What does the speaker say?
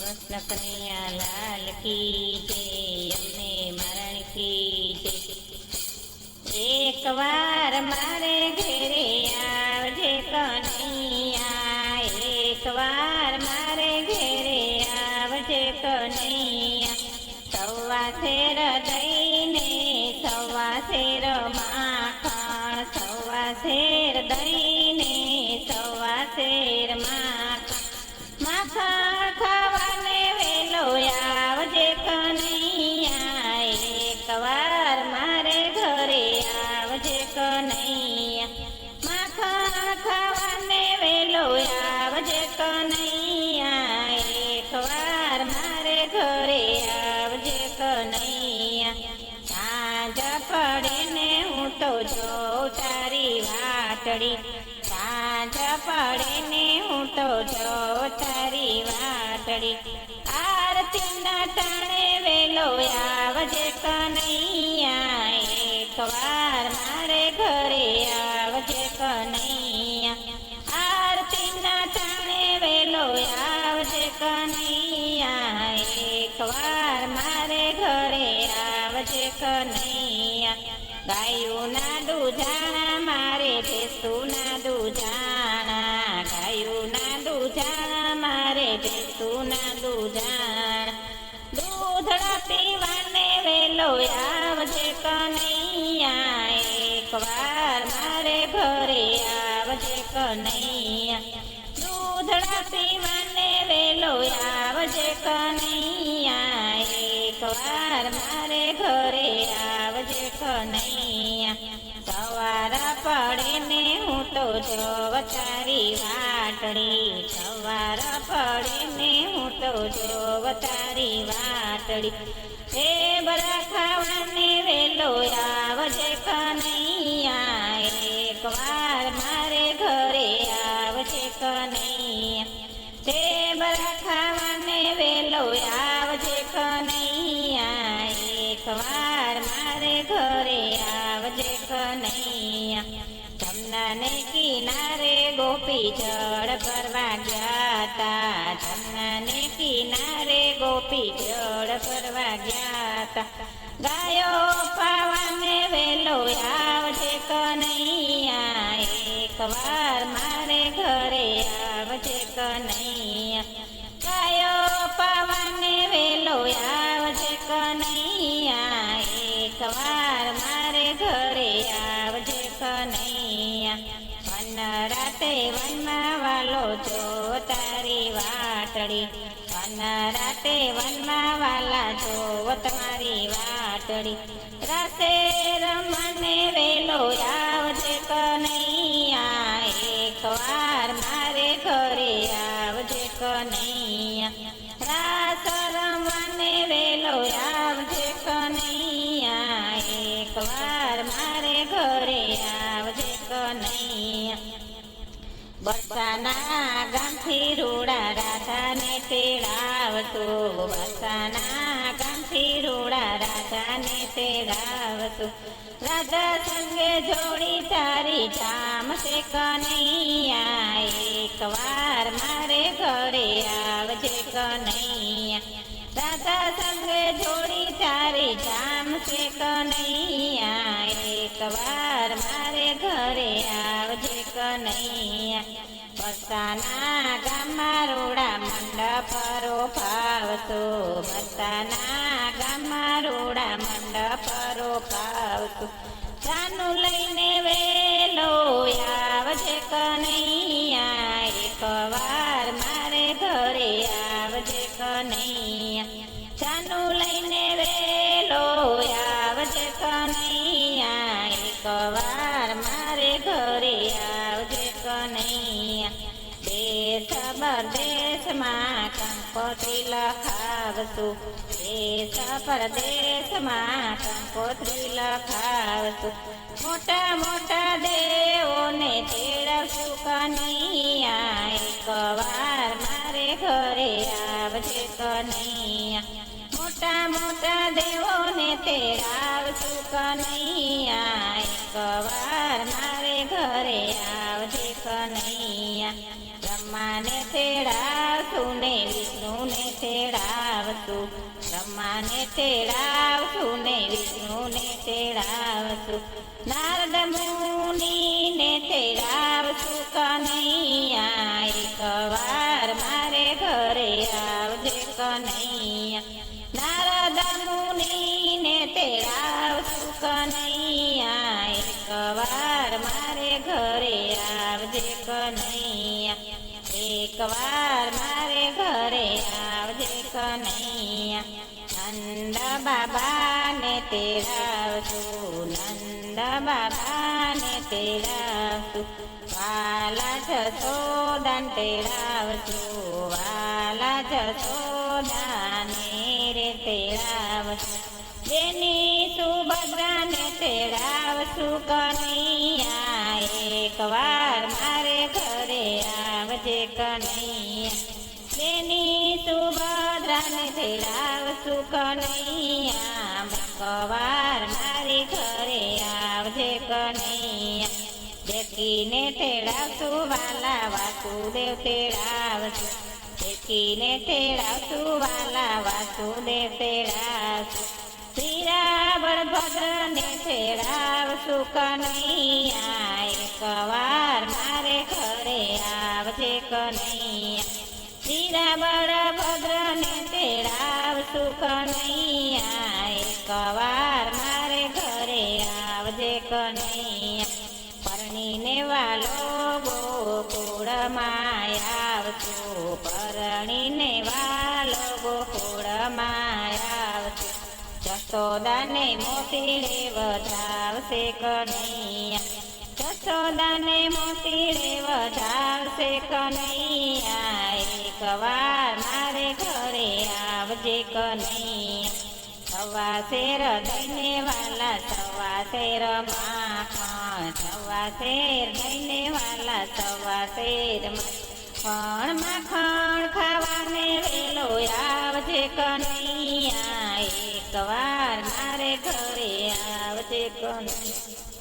કૃષ્ણ કનૈયા લાલ કી જય, અમને મરણ કી જય. એક વાર મારે ઘેરે આવજે કનૈયા, એક વાર મારે ઘેરે આવજે કનૈયા. સવા શેર દઈને સવા શેર માખણ, સવા શેર દઈને સવા શેર માખણ. માખણ ખાવાને વેલો આવજે કનૈયા, એક વાર મારે ઘરે આવજે કનૈયા. માખણ ખાવાને વેલો આવજે કનૈયા, એક વાર મારે ઘરે આવજે કનૈયા. સાંજ પડે ને હું તો જોઉં તારી વાટડી, સાંજ પડે ને હું તો જોઉં તારી વાટડી. આરતીના ટાણે વેલો આવજે કનૈયા, એક વાર મારે ઘરે આવજે કનૈયા. આરતીના ટાણે વેલો આવજે કનૈયા, એક વાર મારે ઘરે આવજે કનૈયા. ગાયુંના દૂધાણા મારે ભેંસુના દૂધાણા, ગાયુંના દૂધાણા મારે ભેંસુના દૂધાણા. દૂધડા પીવાને વેલો આવજે કનૈયા, એક વાર મારે ઘરે આવજે કનૈયા. દૂધડા પીવાને વેલો આવજે કનૈયા, એક વાર મારે ઘરે આવજે કનૈયા. સવાર પડે ને હું તો જોવ તારી વાટડી, સવાર પડે ને હું તો જોવ તારી વાટડી. ઢેબરા ખાવાને વેલો આવજે કનૈયા, એક વાર મારે ઘરે આવજે કનૈયા. ઢેબરા ખાવાને વેલો આવજે કનૈયા, એક વાર મારે ઘરે આવજે કનૈયા. જમનાને કિનારે ગોપી જળ ભરવા ગયા તા, જમનાને કિનારે ગોપી જળ ભરવા ગયા તા. ગાયો પાવાને વેલો આવજે કનૈયા, એક વાર મારે ઘરે આવજે કનૈયા. ગાયો પાવાને વેલો આવજે કનૈયા, એક વાર મારે ઘરે આવજે કનૈયા. વન રાતે વનમાં વાલો જો તારી વાટડી, વન રાતે વનમાં વાલા જો તમારી વાટડી. રાતે રમને વેલો આવજે કનૈયા, એક વાર મારે ઘરે આવજે કનૈયા. રાસ રમવાને વેલો આવજે કનૈયા, એક વાર મારે ઘરે આવજે કનૈયા. બરસાના ગામથી રૂડા રાધાને તેડાવતું, બરસાના ગામથી રૂડા રાધાને તેડાવતું. રાધા સંગે જોડી તારી જામશે કનૈયા, એક વાર મારે ઘરે આવજે કનૈયા. રાધા સંગે જોડી તારી જામશે કનૈયા, એક વાર મારે ઘરે આવજે કનૈયા. બરસાના ગામમાં રૂડા મંડપ રોપાવતો, બરસાના ગામમાં રૂડા મંડપ રોપાવતો. જાનું લઈને વેલો આવજે કનૈયા, એક વાર મારે ઘરે આવજે કનૈયા. જાનું લઈને વેલો આવજે કનૈયા, એક વાર મારે ઘરે આવજે કનૈયા. દેશ પરદેશમાં કંકોત્રી લખાવશું, દેશ પરદેશમાં કંકોત્રી લખાવશું. મોટા મોટા દેવોને તેડવશું કનૈયા, એક વાર મારે ઘરે આવજે કનૈયા. મોટા મોટા દેવોને તેડાવશું કનૈયા, એક વાર મારે ઘરે આવજે કનૈયા. બ્રહ્માને તેડાવશું ને વિષ્ણુ વિષ્ણુને તેડાવશું, બ્રહ્માને તેડાવશું ને વિષ્ણુને તેડાવશું, નારદ મુનિને તેડાવશું કનૈયા, એકવાર મારે ઘરે આવજે કનૈયા, નારદ મુનિને તેડાવશું કનૈયા, એકવાર મારે ઘરે આવજે કનૈયા, એકવાર મારે ઘરે આવજે કનૈયા, નંદ બાબાને તેડાવશું, નંદ બાબાને તેડાવશું, વાલા જશોદાને તેડાવશું, વાલા જશોદાને રે તેડાવશું, બેની સુભદ્રાને તેડાવશું કનૈયા, એકવાર મારે ઘરે આવજે કનૈયા, બેની સુભદ્રાને તેડાવશું કનૈયા, એકવાર મારી ઘરે આવજે કનૈયા, દેખીને તેડાવશું વાલા વાસુદેવ તેડાવશું, દેખીને તેડાવશું વાલા વાસુદેવ તેડાવશું, શ્રી બળભદ્રને તેડાવશું કનૈયા, એકવાર મારે ઘરે આવજે કનૈયા, શ્રી બળભદ્રને તેડાવશું કનૈયા, એકવાર મારે ઘરે આવજે કનૈયા, પરણીને વાલો ગોકુળમાં આવશું, પરણીને વાલો ગોકુળમાં આવશું, જશોદાને મોતીડે વધાવશે કનૈયા, જશોદાને મોતીડે વધાવશે કનૈયા, એકવાર મારે ઘરે આવજે કનૈયા, સવા શેર દઈને વાલા સવા શેર માખણ, સવા શેર દઈને વાલા સવા શેર પણ માખણ ખાવાને વેલો આવજે કનૈયા, એકવાર મારે ઘરે આવજે કનૈયા.